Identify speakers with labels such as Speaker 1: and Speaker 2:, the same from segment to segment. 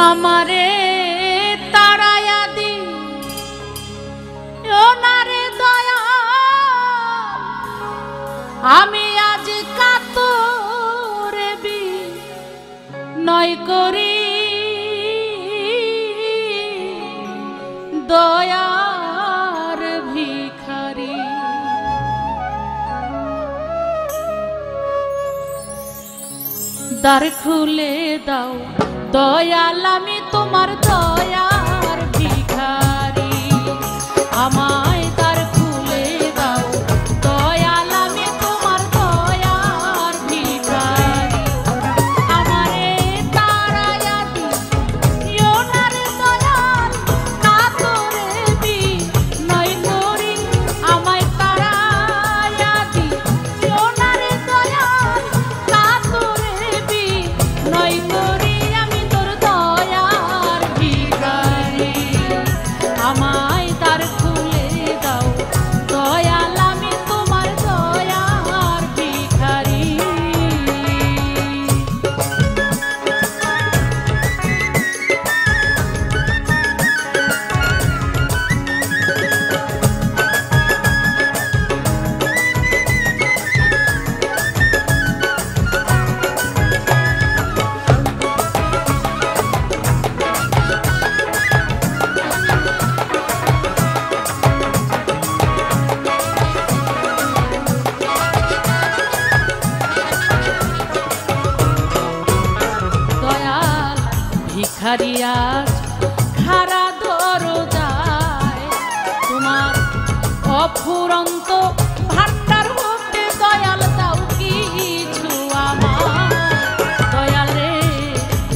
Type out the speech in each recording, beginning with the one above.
Speaker 1: আমারে তাড়াইয়া দি ওনারে দয়া আমি আজ কাতরে বি নয় করি দয়ার ভিখারি দ্বার খুলে দাও দয়াল আমি তোমার দয়ার ভিখারি আমায় দ্বার খুলে দাও দয়াল আমি তোমার দয়ার ভিখারি আমারে তাড়াইয়া দিও না রে দয়াল কাতরে বি নয় করি আমায় তাড়াইয়া দিও না রে দয়াল কাতরে বি নয় করি আমি তোর দয়ার ভিখারি আমায় দ্বার খুলে দাও দয়াল আমি তোমার দয়ার ভিখারি দয়াল ভিখারি আজ খারা দরজায় তোমার অফুরন্ত ভান্ডার হতে দয়াল দাও কিছু আমার দয়াল রে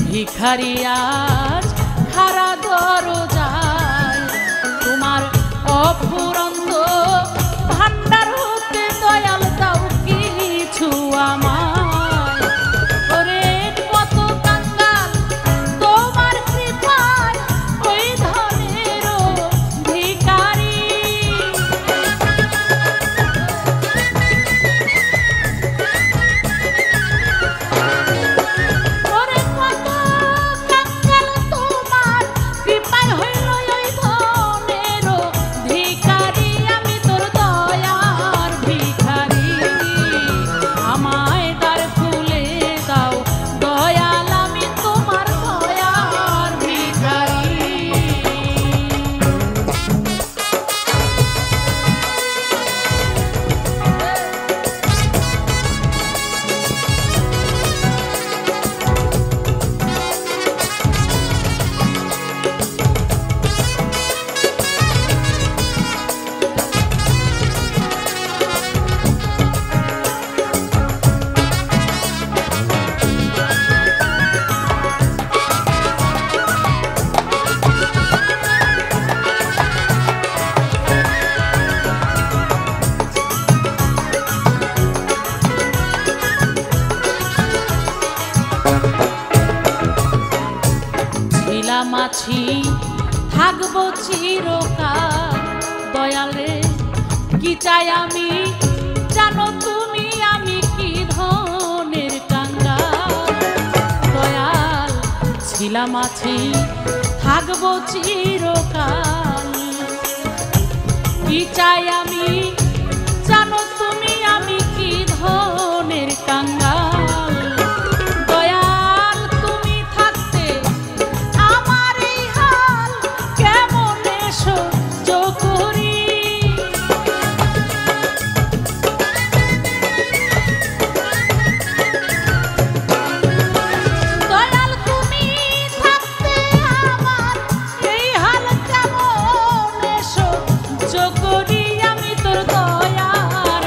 Speaker 1: ভিখারি আজ খারা দরজায় তোমার অফুরন্ত ভান্ডার হতে দয়াল দাও কিছু আমার ওরে কত কাঙ্গাল তোমার কৃপায় ওই ধনের ভিখারি ওরে কত কাঙ্গাল তোমার কৃপায় হইল ওই ধনের ভিখারি আমি তোর দয়ার ভিখারি আমায় দ্বার খুলে দাও দয়াল আমি তোমার দয়ার ভিখারি মাছি থাকবো চিরকাল দয়াল রে কি চাই আমি জানো তুমি আমি কি ধনের কাঙ্গাল দয়াল ছিলাম আছি থাকবো চিরকাল কি চাই আমি জানো তুমি আমি কি ধনের কাঙ্গাল দয়াল তুমি থাকতে আমার এই হাল কেমনে সহ্য করি দয়াল তুমি থাকতে আমার এই হাল কেমনে সহ্য করি আমি তোর দয়ার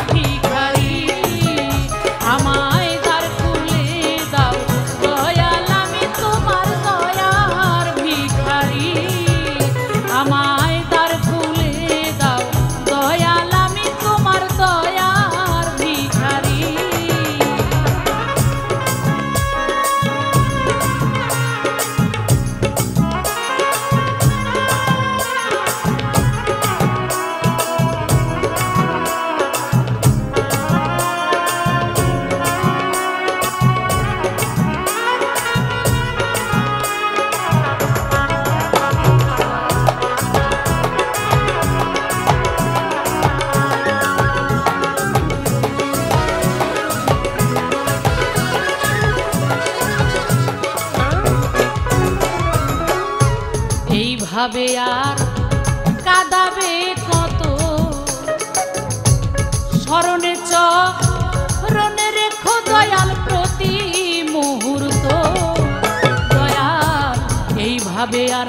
Speaker 1: এইভাবে আর কাঁদাবে কত স্মরণে চরণে রেখো দয়াল প্রতি মুহূর্ত দয়াল এইভাবে আর